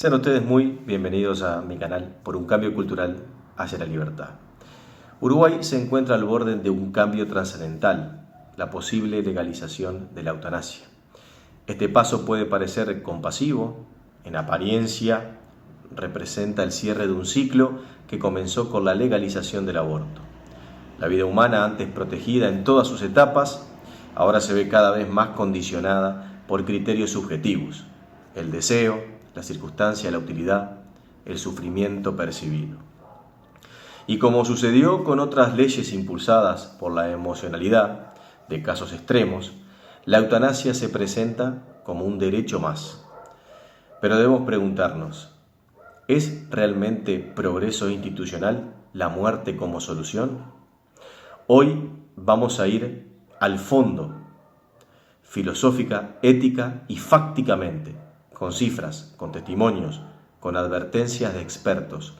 Sean ustedes muy bienvenidos a mi canal por un cambio cultural hacia la libertad. Uruguay se encuentra al borde de un cambio trascendental, la posible legalización de la eutanasia. Este paso puede parecer compasivo, en apariencia representa el cierre de un ciclo que comenzó con la legalización del aborto. La vida humana, antes protegida en todas sus etapas, ahora se ve cada vez más condicionada por criterios subjetivos: el deseo, la circunstancia, la utilidad, el sufrimiento percibido. Y como sucedió con otras leyes impulsadas por la emocionalidad de casos extremos, la eutanasia se presenta como un derecho más. Pero debemos preguntarnos, ¿es realmente progreso institucional la muerte como solución? Hoy vamos a ir al fondo, filosófica, ética y fácticamente, con cifras, con testimonios, con advertencias de expertos,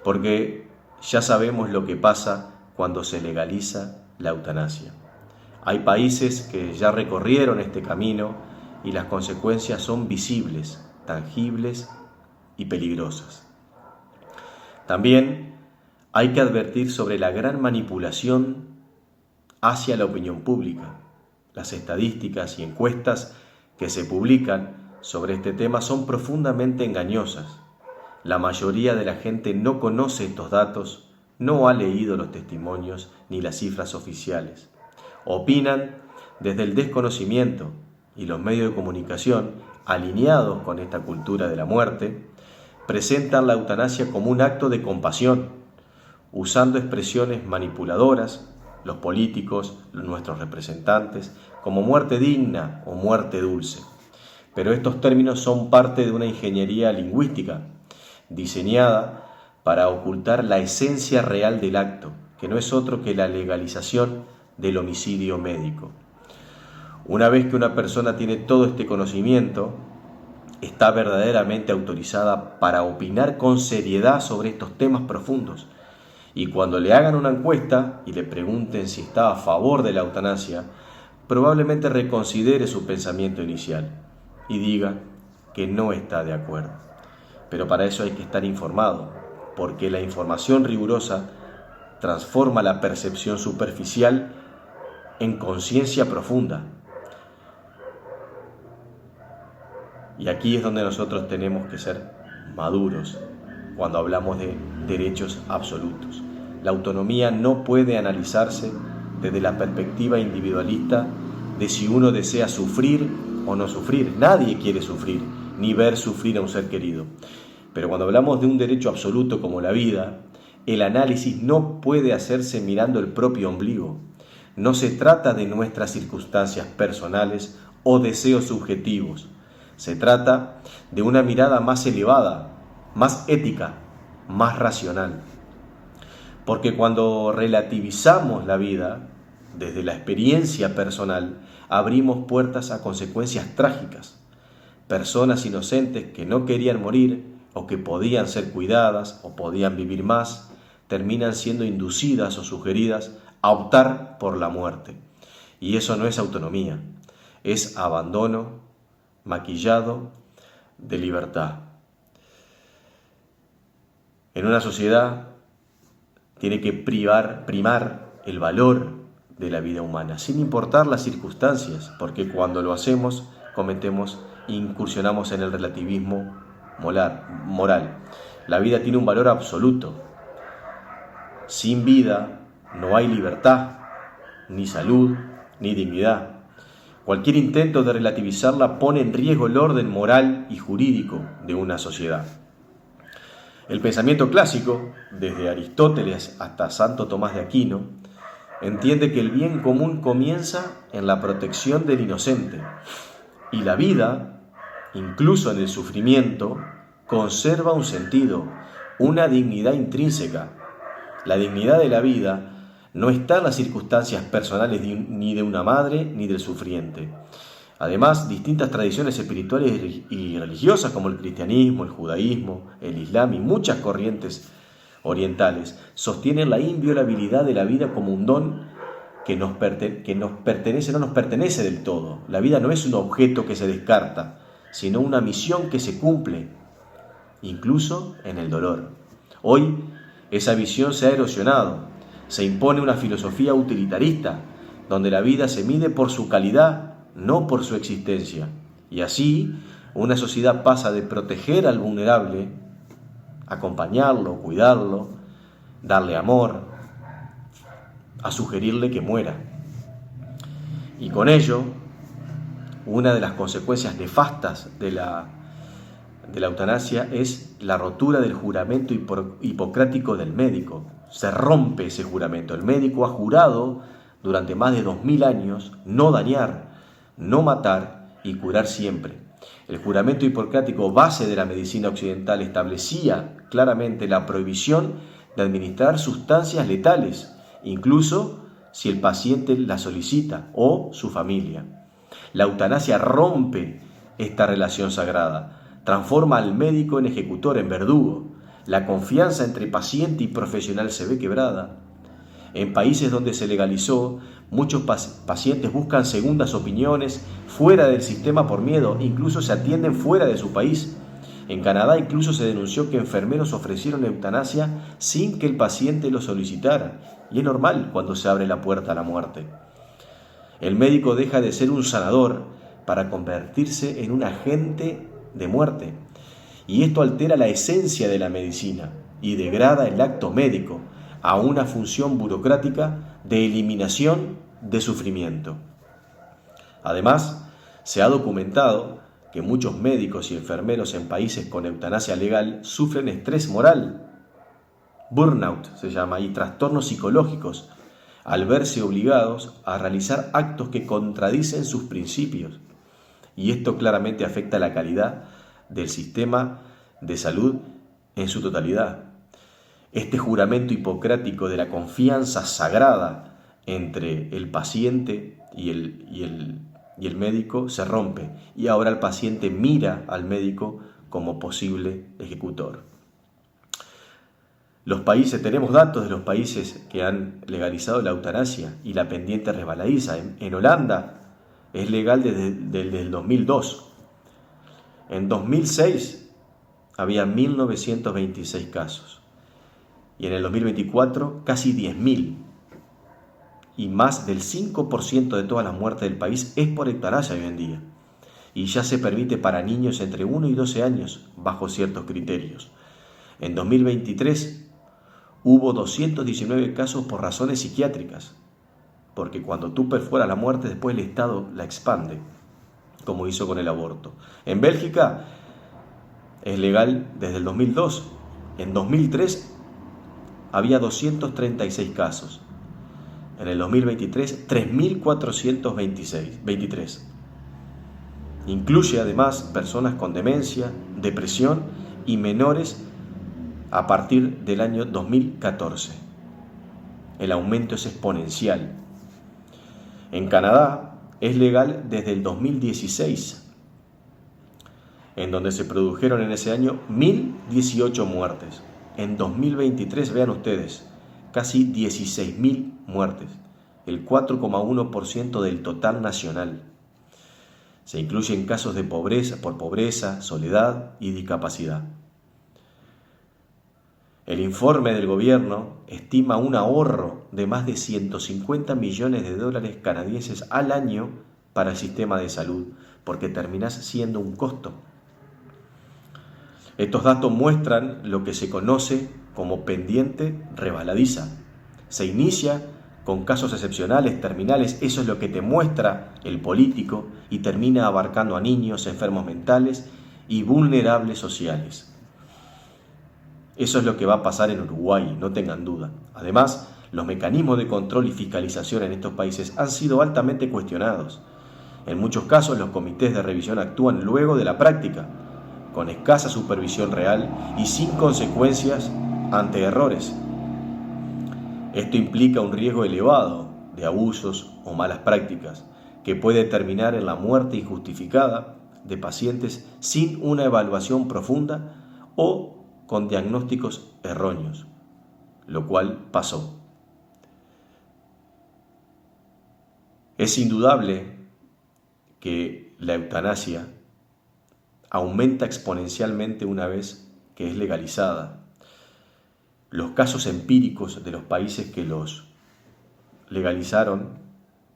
porque ya sabemos lo que pasa cuando se legaliza la eutanasia. Hay países que ya recorrieron este camino y las consecuencias son visibles, tangibles y peligrosas. También hay que advertir sobre la gran manipulación hacia la opinión pública. Las estadísticas y encuestas que se publican sobre este tema son profundamente engañosas. La mayoría de la gente no conoce estos datos, no ha leído los testimonios ni las cifras oficiales. Opinan desde el desconocimiento y los medios de comunicación, alineados con esta cultura de la muerte, presentan la eutanasia como un acto de compasión, usando expresiones manipuladoras, los políticos, nuestros representantes, como muerte digna o muerte dulce. Pero estos términos son parte de una ingeniería lingüística diseñada para ocultar la esencia real del acto, que no es otro que la legalización del homicidio médico. Una vez que una persona tiene todo este conocimiento, está verdaderamente autorizada para opinar con seriedad sobre estos temas profundos. Y cuando le hagan una encuesta y le pregunten si está a favor de la eutanasia, probablemente reconsidere su pensamiento inicial y diga que no está de acuerdo. Pero para eso hay que estar informado, porque la información rigurosa transforma la percepción superficial en conciencia profunda. Y aquí es donde nosotros tenemos que ser maduros cuando hablamos de derechos absolutos. La autonomía no puede analizarse desde la perspectiva individualista de si uno desea sufrir o no sufrir. Nadie quiere sufrir, ni ver sufrir a un ser querido. Pero cuando hablamos de un derecho absoluto como la vida, el análisis no puede hacerse mirando el propio ombligo. No se trata de nuestras circunstancias personales o deseos subjetivos. Se trata de una mirada más elevada, más ética, más racional. Porque cuando relativizamos la vida desde la experiencia personal, abrimos puertas a consecuencias trágicas. Personas inocentes que no querían morir o que podían ser cuidadas o podían vivir más, terminan siendo inducidas o sugeridas a optar por la muerte. Y eso no es autonomía, es abandono maquillado de libertad. En una sociedad tiene que primar el valor de la vida humana, sin importar las circunstancias, porque cuando lo hacemos, incursionamos en el relativismo moral. La vida tiene un valor absoluto. Sin vida no hay libertad, ni salud, ni dignidad. Cualquier intento de relativizarla pone en riesgo el orden moral y jurídico de una sociedad. El pensamiento clásico, desde Aristóteles hasta Santo Tomás de Aquino, entiende que el bien común comienza en la protección del inocente y la vida, incluso en el sufrimiento, conserva un sentido, una dignidad intrínseca. La dignidad de la vida no está en las circunstancias personales ni de una madre ni del sufriente. Además, distintas tradiciones espirituales y religiosas como el cristianismo, el judaísmo, el islam y muchas corrientes orientales sostienen la inviolabilidad de la vida como un don que nos pertenece, no nos pertenece del todo. La vida no es un objeto que se descarta, sino una misión que se cumple. incluso en el dolor. Hoy esa visión se ha erosionado, se impone una filosofía utilitarista, donde la vida se mide por su calidad, no por su existencia. Y así, una sociedad pasa de proteger al vulnerable, acompañarlo, cuidarlo, darle amor, a sugerirle que muera. Y con ello, una de las consecuencias nefastas de la eutanasia es la rotura del juramento hipocrático del médico. Se rompe ese juramento. El médico ha jurado durante más de 2000 años no dañar, no matar y curar siempre. El juramento hipocrático, base de la medicina occidental, establecía claramente la prohibición de administrar sustancias letales, incluso si el paciente la solicita o su familia. La eutanasia rompe esta relación sagrada, transforma al médico en ejecutor, en verdugo. La confianza entre paciente y profesional se ve quebrada. En países donde se legalizó, muchos pacientes buscan segundas opiniones fuera del sistema por miedo, incluso se atienden fuera de su país. En Canadá incluso se denunció que enfermeros ofrecieron eutanasia sin que el paciente lo solicitara, y es normal cuando se abre la puerta a la muerte. El médico deja de ser un sanador para convertirse en un agente de muerte, y esto altera la esencia de la medicina y degrada el acto médico a una función burocrática de eliminación de sufrimiento. Además, se ha documentado que muchos médicos y enfermeros en países con eutanasia legal sufren estrés moral, burnout se llama, y trastornos psicológicos, al verse obligados a realizar actos que contradicen sus principios. Y esto claramente afecta la calidad del sistema de salud en su totalidad. Este juramento hipocrático de la confianza sagrada entre el paciente y el médico se rompe, y ahora el paciente mira al médico como posible ejecutor. Tenemos datos de los países que han legalizado la eutanasia y la pendiente resbaladiza. En Holanda es legal desde el 2002. En 2006 había 1926 casos. Y en el 2024 casi 10.000. Y más del 5% de todas las muertes del país es por eutanasia hoy en día. Y ya se permite para niños entre 1 y 12 años, bajo ciertos criterios. En 2023 hubo 219 casos por razones psiquiátricas, porque cuando tú perforas la muerte, después el Estado la expande, como hizo con el aborto. En Bélgica es legal desde el 2002. En 2003 había 236 casos. En el 2023, 3.423. Incluye además personas con demencia, depresión y menores a partir del año 2014. El aumento es exponencial. En Canadá es legal desde el 2016, en donde se produjeron en ese año 1.018 muertes. En 2023, vean ustedes, casi 16.000 muertes, el 4,1% del total nacional. Se incluyen casos de pobreza, soledad y discapacidad. El informe del gobierno estima un ahorro de más de 150 millones de dólares canadienses al año para el sistema de salud, porque terminás siendo un costo. Estos datos muestran lo que se conoce como pendiente resbaladiza. Se inicia con casos excepcionales, terminales, eso es lo que te muestra el político, y termina abarcando a niños, enfermos mentales y vulnerables sociales. Eso es lo que va a pasar en Uruguay, no tengan duda. Además, los mecanismos de control y fiscalización en estos países han sido altamente cuestionados. En muchos casos, los comités de revisión actúan luego de la práctica, con escasa supervisión real y sin consecuencias ante errores. Esto implica un riesgo elevado de abusos o malas prácticas, que puede terminar en la muerte injustificada de pacientes sin una evaluación profunda o con diagnósticos erróneos, lo cual pasó. Es indudable que la eutanasia aumenta exponencialmente una vez que es legalizada. Los casos empíricos de los países que los legalizaron,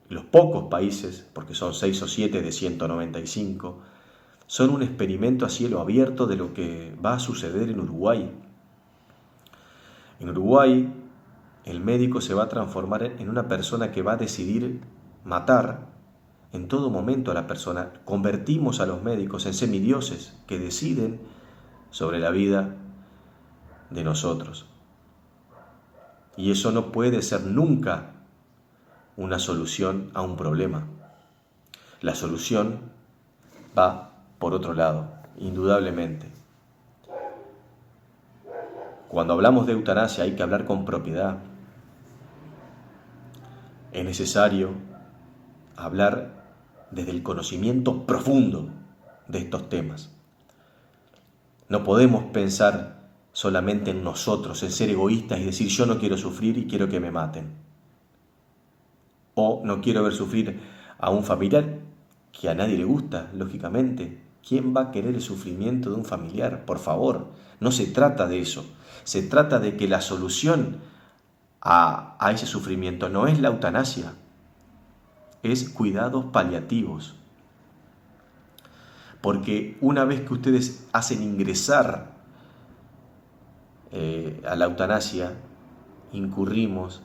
los pocos países, porque son 6 o 7 de 195, son un experimento a cielo abierto de lo que va a suceder en Uruguay. En Uruguay, el médico se va a transformar en una persona que va a decidir matar en todo momento a la persona. Convertimos a los médicos en semidioses que deciden sobre la vida de nosotros. Y eso no puede ser nunca una solución a un problema. La solución va por otro lado, indudablemente. Cuando hablamos de eutanasia hay que hablar con propiedad. Es necesario hablar desde el conocimiento profundo de estos temas. No podemos pensar solamente en nosotros, en ser egoístas y decir yo no quiero sufrir y quiero que me maten. O no quiero ver sufrir a un familiar que a nadie le gusta, lógicamente. ¿Quién va a querer el sufrimiento de un familiar? Por favor, no se trata de eso. Se trata de que la solución a ese sufrimiento no es la eutanasia, es cuidados paliativos. Porque una vez que ustedes hacen ingresar a la eutanasia, incurrimos,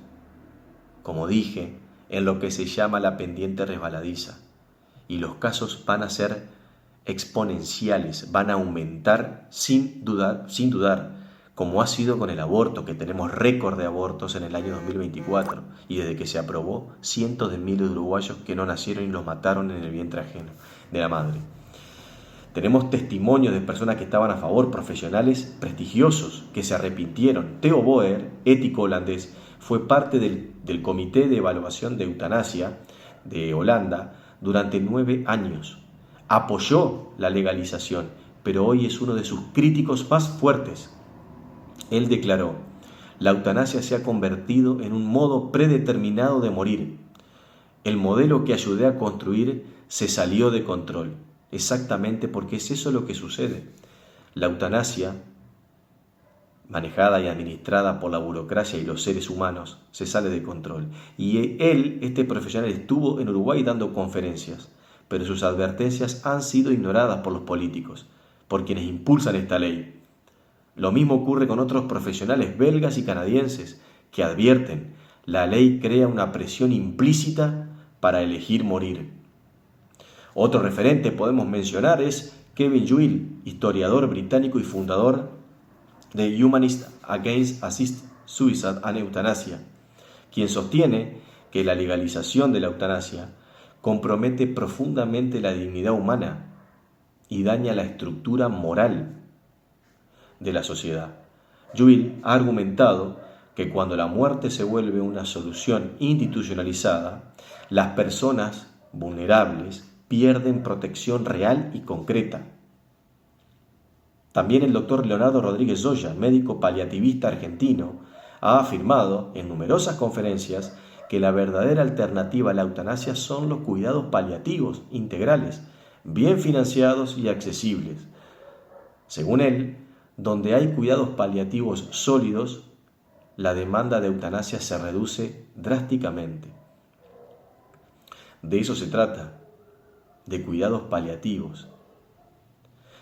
como dije, en lo que se llama la pendiente resbaladiza. Y los casos van a ser exponenciales, van a aumentar sin dudar, como ha sido con el aborto, que tenemos récord de abortos en el año 2024, y desde que se aprobó, cientos de miles de uruguayos que no nacieron y los mataron en el vientre ajeno de la madre. Tenemos testimonios de personas que estaban a favor, profesionales prestigiosos, que se arrepintieron. Theo Boer, ético holandés, fue parte del Comité de Evaluación de Eutanasia de Holanda durante 9 años. Apoyó la legalización, pero hoy es uno de sus críticos más fuertes. Él declaró: la eutanasia se ha convertido en un modo predeterminado de morir. El modelo que ayudé a construir se salió de control. Exactamente porque es eso lo que sucede. La eutanasia, manejada y administrada por la burocracia y los seres humanos, se sale de control. Y él, este profesional, estuvo en Uruguay dando conferencias, pero sus advertencias han sido ignoradas por los políticos, por quienes impulsan esta ley. Lo mismo ocurre con otros profesionales belgas y canadienses que advierten: la ley crea una presión implícita para elegir morir. Otro referente podemos mencionar es Kevin Yuill, historiador británico y fundador de Humanists Against Assisted Suicide and Euthanasia, quien sostiene que la legalización de la eutanasia compromete profundamente la dignidad humana y daña la estructura moral de la sociedad. Yuill ha argumentado que cuando la muerte se vuelve una solución institucionalizada, las personas vulnerables pierden protección real y concreta. También el doctor Leonardo Rodríguez Zoya, médico paliativista argentino, ha afirmado en numerosas conferencias que la verdadera alternativa a la eutanasia son los cuidados paliativos integrales, bien financiados y accesibles. Según él, donde hay cuidados paliativos sólidos, la demanda de eutanasia se reduce drásticamente. De eso se trata, de cuidados paliativos.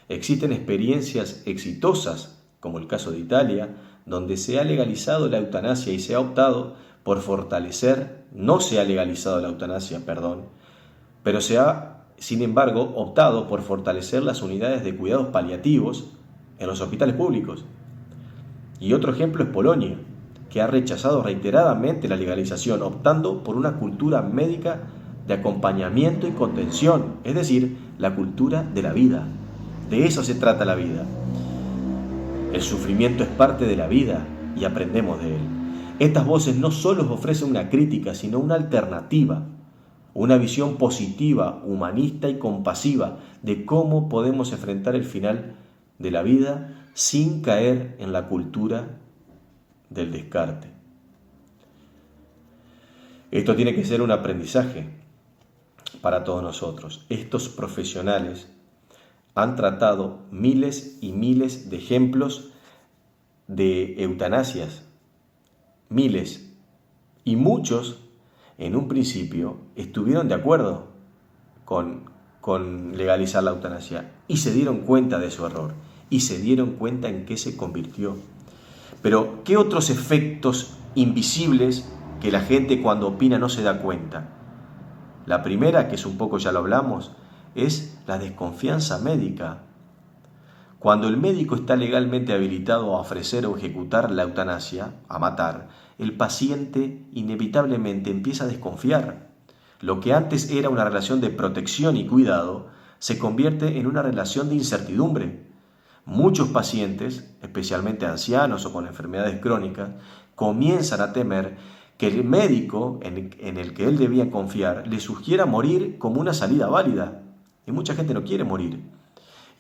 Existen experiencias exitosas, como el caso de Italia, donde se ha legalizado la eutanasia y se ha optado por fortalecer, no se ha legalizado la eutanasia, pero se ha, sin embargo, optado por fortalecer las unidades de cuidados paliativos en los hospitales públicos. Y otro ejemplo es Polonia, que ha rechazado reiteradamente la legalización, optando por una cultura médica de acompañamiento y contención, es decir, la cultura de la vida. De eso se trata la vida. El sufrimiento es parte de la vida y aprendemos de él. Estas voces no solo ofrecen una crítica, sino una alternativa, una visión positiva, humanista y compasiva de cómo podemos enfrentar el final de la vida sin caer en la cultura del descarte. Esto tiene que ser un aprendizaje para todos nosotros. Estos profesionales han tratado miles y miles de ejemplos de eutanasias, miles, y muchos en un principio estuvieron de acuerdo con legalizar la eutanasia y se dieron cuenta de su error y se dieron cuenta en qué se convirtió. Pero, ¿qué otros efectos invisibles que la gente cuando opina no se da cuenta? La primera, que es un poco ya lo hablamos, es la desconfianza médica. Cuando el médico está legalmente habilitado a ofrecer o ejecutar la eutanasia, a matar, el paciente inevitablemente empieza a desconfiar. Lo que antes era una relación de protección y cuidado se convierte en una relación de incertidumbre. Muchos pacientes, especialmente ancianos o con enfermedades crónicas, comienzan a temer que el médico en el que él debía confiar le sugiera morir como una salida válida. Y mucha gente no quiere morir.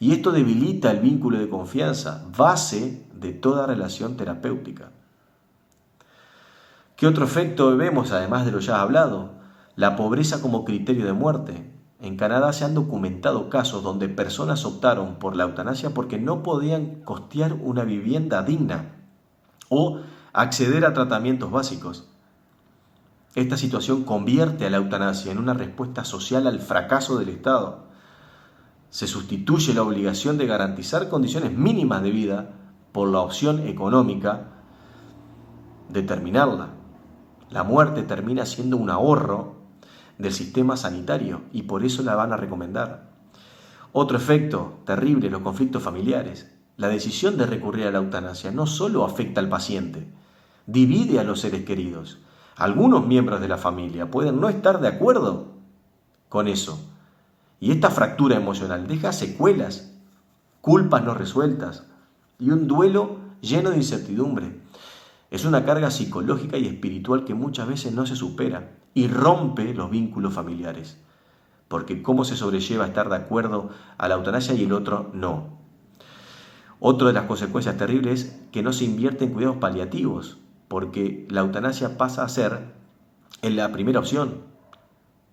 Y esto debilita el vínculo de confianza, base de toda relación terapéutica. ¿Qué otro efecto vemos, además de lo ya hablado? La pobreza como criterio de muerte. En Canadá se han documentado casos donde personas optaron por la eutanasia porque no podían costear una vivienda digna o acceder a tratamientos básicos. Esta situación convierte a la eutanasia en una respuesta social al fracaso del Estado. Se sustituye la obligación de garantizar condiciones mínimas de vida por la opción económica de terminarla. La muerte termina siendo un ahorro del sistema sanitario y por eso la van a recomendar. Otro efecto terrible, los conflictos familiares. La decisión de recurrir a la eutanasia no solo afecta al paciente, divide a los seres queridos. Algunos miembros de la familia pueden no estar de acuerdo con eso. Y esta fractura emocional deja secuelas, culpas no resueltas y un duelo lleno de incertidumbre. Es una carga psicológica y espiritual que muchas veces no se supera y rompe los vínculos familiares. Porque ¿cómo se sobrelleva estar de acuerdo a la eutanasia y el otro no? Otra de las consecuencias terribles es que no se invierte en cuidados paliativos, porque la eutanasia pasa a ser la primera opción.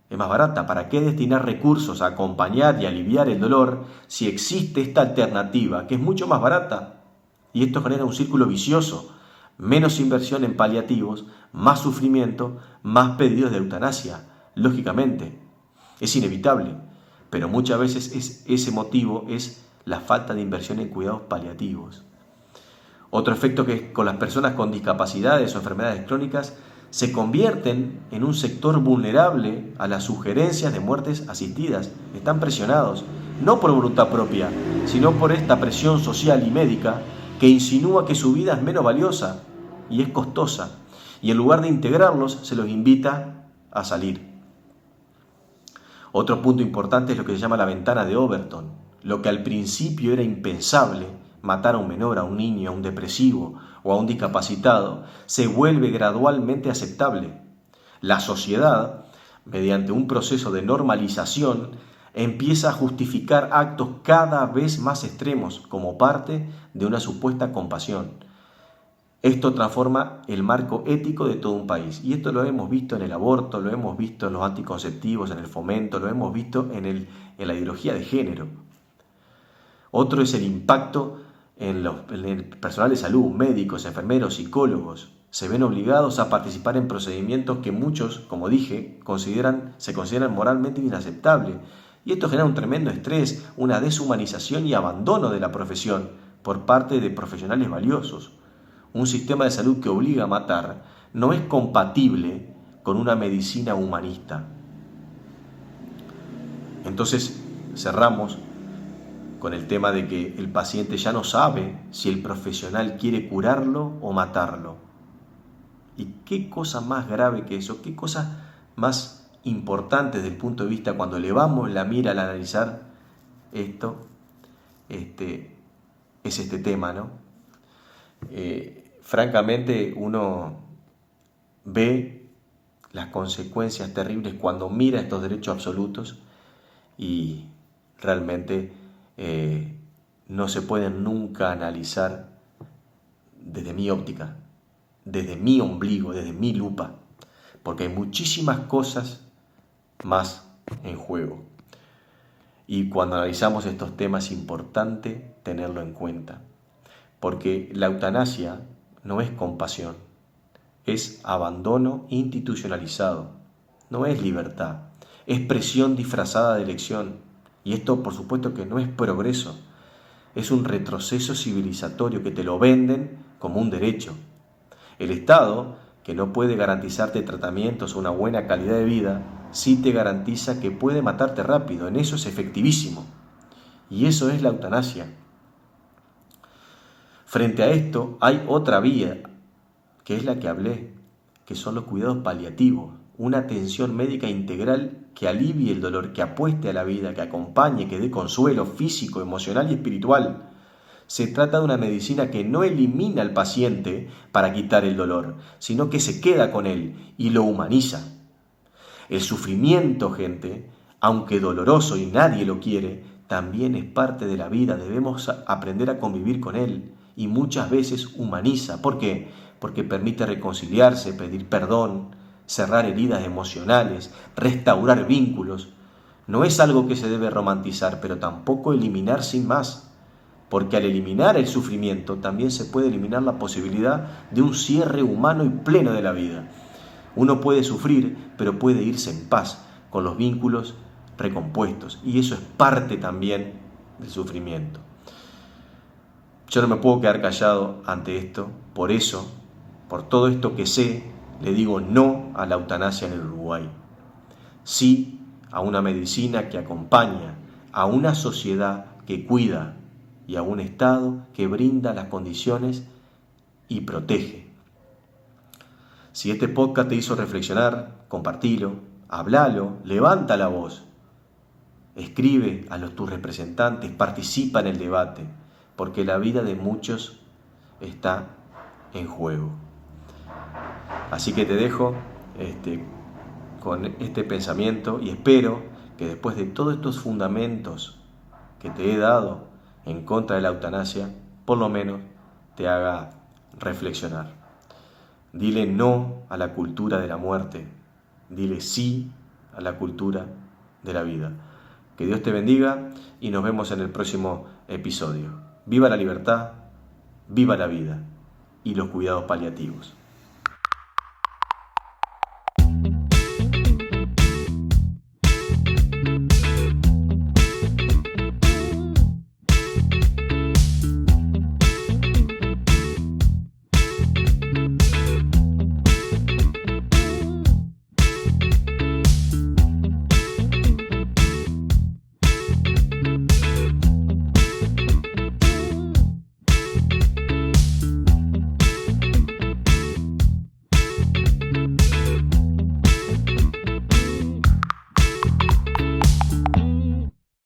Es más barata. ¿Para qué destinar recursos a acompañar y aliviar el dolor si existe esta alternativa que es mucho más barata? Y esto genera un círculo vicioso. Menos inversión en paliativos, más sufrimiento, más pedidos de eutanasia. Lógicamente, es inevitable, pero muchas veces ese motivo es la falta de inversión en cuidados paliativos. Otro efecto que es con las personas con discapacidades o enfermedades crónicas se convierten en un sector vulnerable a las sugerencias de muertes asistidas. Están presionados, no por voluntad propia, sino por esta presión social y médica que insinúa que su vida es menos valiosa y es costosa, y en lugar de integrarlos se los invita a salir. Otro punto importante es lo que se llama la ventana de Overton. Lo que al principio era impensable, matar a un menor, a un niño, a un depresivo o a un discapacitado, se vuelve gradualmente aceptable. La sociedad, mediante un proceso de normalización, empieza a justificar actos cada vez más extremos como parte de una supuesta compasión. Esto transforma el marco ético de todo un país. Y esto lo hemos visto en el aborto, lo hemos visto en los anticonceptivos, en el fomento, lo hemos visto en la ideología de género. Otro es el impacto en el personal de salud, médicos, enfermeros, psicólogos. Se ven obligados a participar en procedimientos que muchos, como dije, se consideran moralmente inaceptables. Y esto genera un tremendo estrés, una deshumanización y abandono de la profesión por parte de profesionales valiosos. Un sistema de salud que obliga a matar no es compatible con una medicina humanista. Entonces, cerramos con el tema de que el paciente ya no sabe si el profesional quiere curarlo o matarlo. ¿Y qué cosa más grave que eso? ¿Qué cosa más importante desde el punto de vista cuando elevamos la mira al analizar esto? Es este tema, ¿no? Francamente, uno ve las consecuencias terribles cuando mira estos derechos absolutos y realmente no se pueden nunca analizar desde mi óptica, desde mi ombligo, desde mi lupa, porque hay muchísimas cosas más en juego. Y cuando analizamos estos temas es importante tenerlo en cuenta, porque la eutanasia no es compasión, es abandono institucionalizado, no es libertad, es presión disfrazada de elección. Y esto por supuesto que no es progreso, es un retroceso civilizatorio que te lo venden como un derecho. El Estado, que no puede garantizarte tratamientos o una buena calidad de vida, sí te garantiza que puede matarte rápido. En eso es efectivísimo. Y eso es la eutanasia. Frente a esto hay otra vía, que es la que hablé, que son los cuidados paliativos. Una atención médica integral que alivie el dolor, que apueste a la vida, que acompañe, que dé consuelo físico, emocional y espiritual. Se trata de una medicina que no elimina al paciente para quitar el dolor, sino que se queda con él y lo humaniza. El sufrimiento, gente, aunque doloroso y nadie lo quiere, también es parte de la vida. Debemos aprender a convivir con él y muchas veces humaniza. ¿Por qué? Porque permite reconciliarse, pedir perdón, cerrar heridas emocionales, restaurar vínculos. No es algo que se debe romantizar, pero tampoco eliminar sin más. Porque al eliminar el sufrimiento también se puede eliminar la posibilidad de un cierre humano y pleno de la vida. Uno puede sufrir, pero puede irse en paz, con los vínculos recompuestos. Y eso es parte también del sufrimiento. Yo no me puedo quedar callado ante esto. Por eso, por todo esto que sé, le digo no a la eutanasia en el Uruguay. Sí a una medicina que acompaña, a una sociedad que cuida y a un Estado que brinda las condiciones y protege. Si este podcast te hizo reflexionar, compartilo, hablalo, levanta la voz, escribe a tus representantes, participa en el debate, porque la vida de muchos está en juego. Así que te dejo con este pensamiento y espero que después de todos estos fundamentos que te he dado en contra de la eutanasia, por lo menos te haga reflexionar. Dile no a la cultura de la muerte, dile sí a la cultura de la vida. Que Dios te bendiga y nos vemos en el próximo episodio. Viva la libertad, viva la vida y los cuidados paliativos.